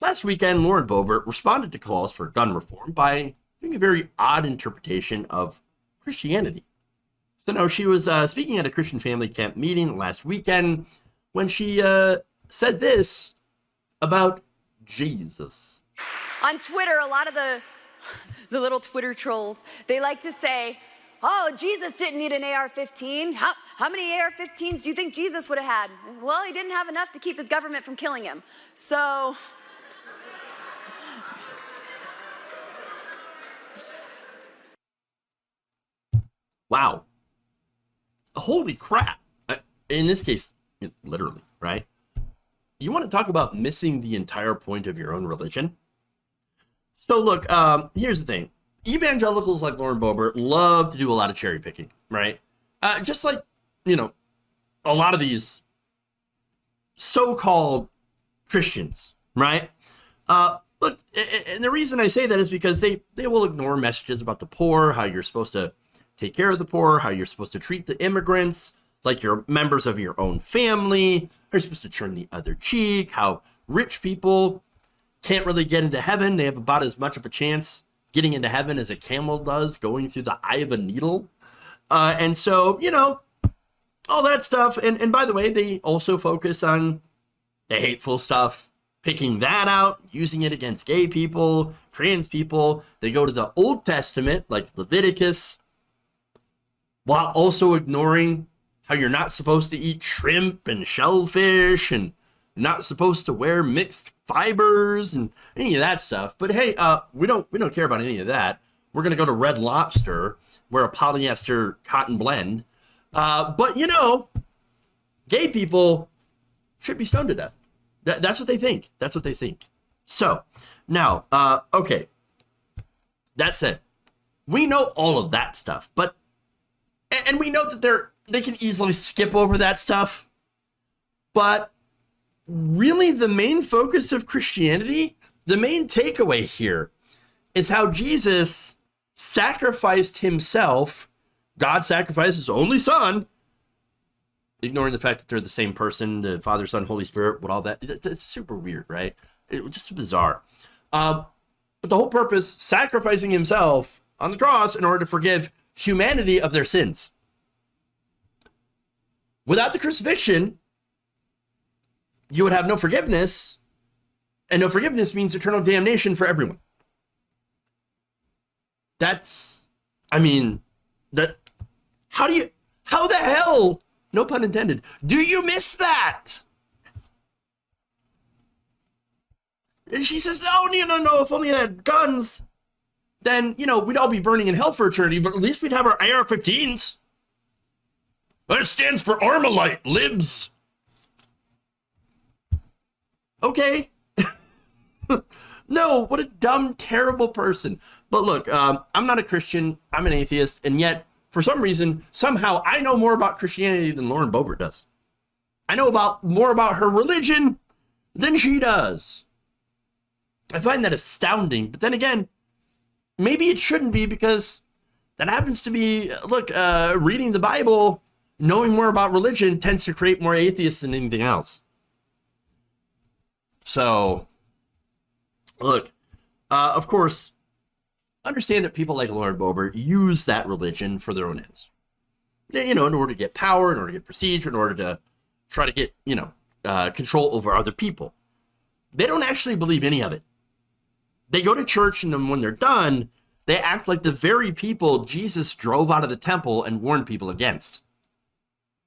Last weekend, Lauren Boebert responded to calls for gun reform by giving a very odd interpretation of Christianity. So now she was speaking at a Christian family camp meeting last weekend when she said this about Jesus. On Twitter, a lot of the little Twitter trolls, they like to say, oh, Jesus didn't need an AR-15. How many AR-15s do you think Jesus would have had? Well, he didn't have enough to keep his government from killing him. So... Wow. Holy crap. In this case, literally, right? You want to talk about missing the entire point of your own religion? So look, here's the thing. Evangelicals like Lauren Boebert love to do a lot of cherry picking, right? Just like, a lot of these so-called Christians, right? Look, and the reason I say that is because they will ignore messages about the poor, how you're supposed to take care of the poor, how you're supposed to treat the immigrants like you're members of your own family, how you're supposed to turn the other cheek, how rich people can't really get into heaven. They have about as much of a chance getting into heaven as a camel does going through the eye of a needle. And so, all that stuff. And by the way, they also focus on the hateful stuff, picking that out, using it against gay people, trans people. They go to the Old Testament, like Leviticus, while also ignoring how you're not supposed to eat shrimp and shellfish and not supposed to wear mixed fibers and any of that stuff. But hey, we don't care about any of that. We're going to go to Red Lobster, wear a polyester cotton blend. But gay people should be stoned to death. That's what they think. That's what they think. So now, okay. That said, we know all of that stuff, and we know that they can easily skip over that stuff. But really, the main focus of Christianity, the main takeaway here, is how Jesus sacrificed himself. God sacrificed his only son, ignoring the fact that they're the same person, the Father, Son, Holy Spirit, what all that. It's super weird, right? It's just bizarre. But the whole purpose, sacrificing himself on the cross in order to forgive humanity of their sins. Without the crucifixion, you would have no forgiveness, and no forgiveness means eternal damnation for everyone. How the hell, no pun intended, do you miss that? And she says, no, if only I had guns, then, we'd all be burning in hell for eternity, but at least we'd have our AR-15s. That stands for Armalite, libs. Okay. No, what a dumb, terrible person. But look, I'm not a Christian. I'm an atheist. And yet, for some reason, somehow, I know more about Christianity than Lauren Boebert does. I know more about her religion than she does. I find that astounding. But then again, maybe it shouldn't be, because that happens to be, reading the Bible, knowing more about religion tends to create more atheists than anything else. So, look, of course, understand that people like Lauren Boebert use that religion for their own ends. In order to get power, in order to get prestige, in order to try to get, control over other people. They don't actually believe any of it. They go to church, and then when they're done, they act like the very people Jesus drove out of the temple and warned people against.